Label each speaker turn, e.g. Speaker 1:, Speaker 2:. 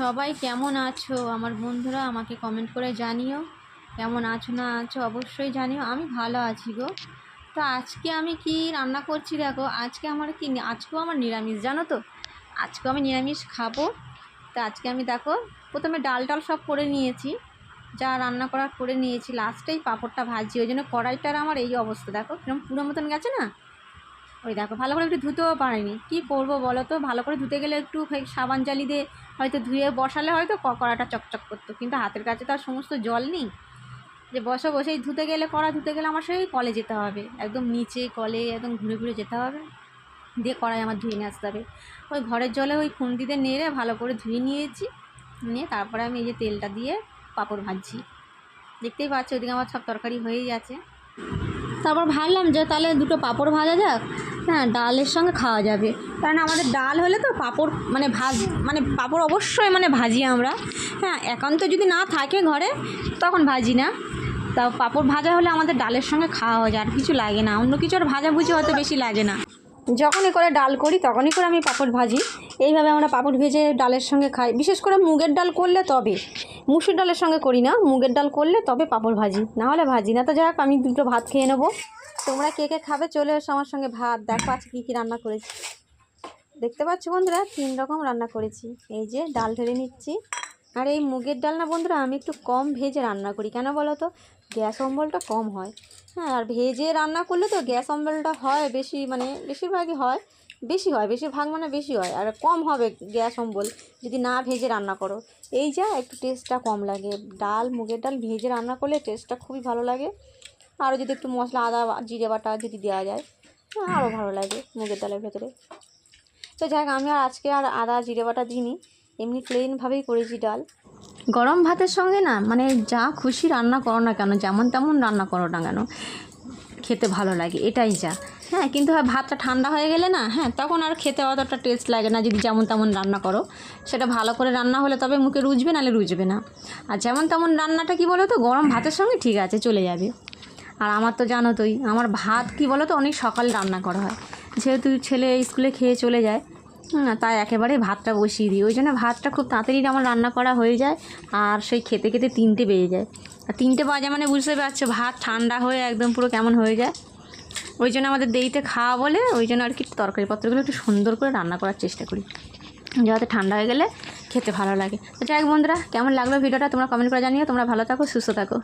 Speaker 1: সবাই কেমন আছো আমার বন্ধুরা? আমাকে কমেন্ট করে জানিও কেমন আছো না আছো, অবশ্যই জানিও। আমি ভালো আছি গো। তো আজকে আমি কি রান্না করছি দেখো। আজকেও আমার নিরামিষ, জানো তো। আজকেও আমি নিরামিষ খাবো। তো আজকে আমি দেখো প্রথমে ডাল সব করে নিয়েছি, যা রান্না করার করে নিয়েছি, লাস্টেই পাঁপড়টা ভাজছি। ওই জন্য কড়াইটার আমার এই অবস্থা দেখো, কিরকম পুরো মতন গেছে না। ওই দেখো, ভালো করে একটু ধুতেও পারিনি। কী করবো বলো তো, ভালো করে ধুতে গেলে একটু সাবান জালি দিয়ে হয়তো ধুয়ে বসালে হয়তো কড়াটা চকচক করতো, কিন্তু হাতের কাছে তো আর সমস্ত জল নেই যে বসেই ধুতে গেলে, কড়া ধুতে গেলে আমার সেই কলে যেতে হবে, একদম নিচে কলে একদম ঘুরে ঘুরে যেতে হবে, দিয়ে কড়াই আমার ধুয়ে নিয়ে আসতে হবে। ওই ঘরের জলে ওই খুন্তিতে নেড়ে ভালো করে ধুয়ে নিয়েছি, নিয়ে তারপরে আমি এই যে তেলটা দিয়ে পাঁপড় ভাজছি। দেখতেই পাচ্ছি ওইদিকে আমার সব তরকারি হয়েই গেছে। তারপর ভাবলাম যে তাহলে দুটো পাঁপড় ভাজা যাক, হ্যাঁ, ডালের সঙ্গে খাওয়া যাবে। কারণ আমাদের ডাল হলে তো পাঁপড় পাঁপড় অবশ্যই ভাজি আমরা, হ্যাঁ, একান্ত যদি না থাকে ঘরে তখন ভাজি না। তাও পাঁপড় ভাজা হলে আমাদের ডালের সঙ্গে খাওয়া হয়ে যায়, আর কিছু লাগে না, অন্য কিছু আর ভাজাভুজি হয়তো বেশি লাগে না। যখনই করে ডাল করি তখনই করে আমি পাঁপড় ভাজি। এইভাবে আমরা পাঁপড় ভেজে ডালের সঙ্গে খাই, বিশেষ করে মুগের ডাল করলে তবে। মুসুর ডালের সঙ্গে করি না, মুগের ডাল করলে তবে পাঁপড় ভাজি, না হলে ভাজি না। তো যাক, আমি দুটো ভাত খেয়ে নেবো। তোমরা কে কে খাবে চলে এসো আমার সঙ্গে ভাত। দেখো আজকে কী কী রান্না করেছি। দেখতে পাচ্ছ বন্ধুরা, 3 রকম রান্না করেছি। এই যে ডাল ঢেলে নিচ্ছি। আর এই মুগের ডাল না বন্ধুরা, আমি একটু কম ভেজে রান্না করি। কেন বলো তো? গ্যাস অম্বলটা কম হয়। হ্যাঁ, আর ভেজে রান্না করলে তো গ্যাস অম্বলটা হয় বেশি, বেশিরভাগই হয়, বেশি হয়। আর কম হবে গ্যাস অম্বল যদি না ভেজে রান্না করো। এই যা একটু টেস্টটা কম লাগে। মুগের ডাল ভেজে রান্না করলে টেস্টটা খুবই ভালো লাগে। আরও যদি একটু মশলা, আদা জিরে বাটা যদি দেওয়া যায়, আরও ভালো লাগে মুগের ডালের ভেতরে। তো যাই হোক, আমি আজকে আদা জিরে বাটা দিইনি, এমনি প্লেনভাবেই করেছি ডাল। গরম ভাতের সঙ্গে না, যা খুশি রান্না করো না কেন, যেমন তেমন রান্না করো না কেন, খেতে ভালো লাগে, এটাই যা। হ্যাঁ, কিন্তু ভাতটা ঠান্ডা হয়ে গেলে না, হ্যাঁ, তখন আর খেতে অতটা টেস্ট লাগে না। যদি যেমন তেমন রান্না করো, সেটা ভালো করে রান্না হলে তবে মুখে রুচবে, নাহলে রুচবে না। আর যেমন তেমন রান্নাটা কি বলো তো, গরম ভাতের সঙ্গে ঠিক আছে, চলে যাবে। আর আমার তো জানো তোই, আমার ভাত কি বলো তো, অনেক সকালে রান্না করা হয়, যেহেতু ছেলে স্কুলে খেয়ে চলে যায়, তাই একেবারে ভাতটা বসিয়ে দিই। ওই জন্য ভাতটা খুব তাড়াতাড়ি আমার রান্না করা হয়ে যায়। আর সেই খেতে খেতে 3টে বেজে যায়। আর 3টে বাজে বুঝতে পারছো, ভাত ঠান্ডা হয়ে একদম পুরো কেমন হয়ে যায়। ওই জন্য আমাদের দেরিতে খাওয়া বলে, ওই জন্য আর কি তরকারিপত্রগুলো একটু সুন্দর করে রান্না করার চেষ্টা করি, যাতে ঠান্ডা হয়ে গেলে খেতে ভালো লাগে। তো যাই হোক বন্ধুরা, কেমন লাগলো ভিডিওটা তোমরা কমেন্ট করে জানিও। তোমরা ভালো থাকো, সুস্থ থাকো।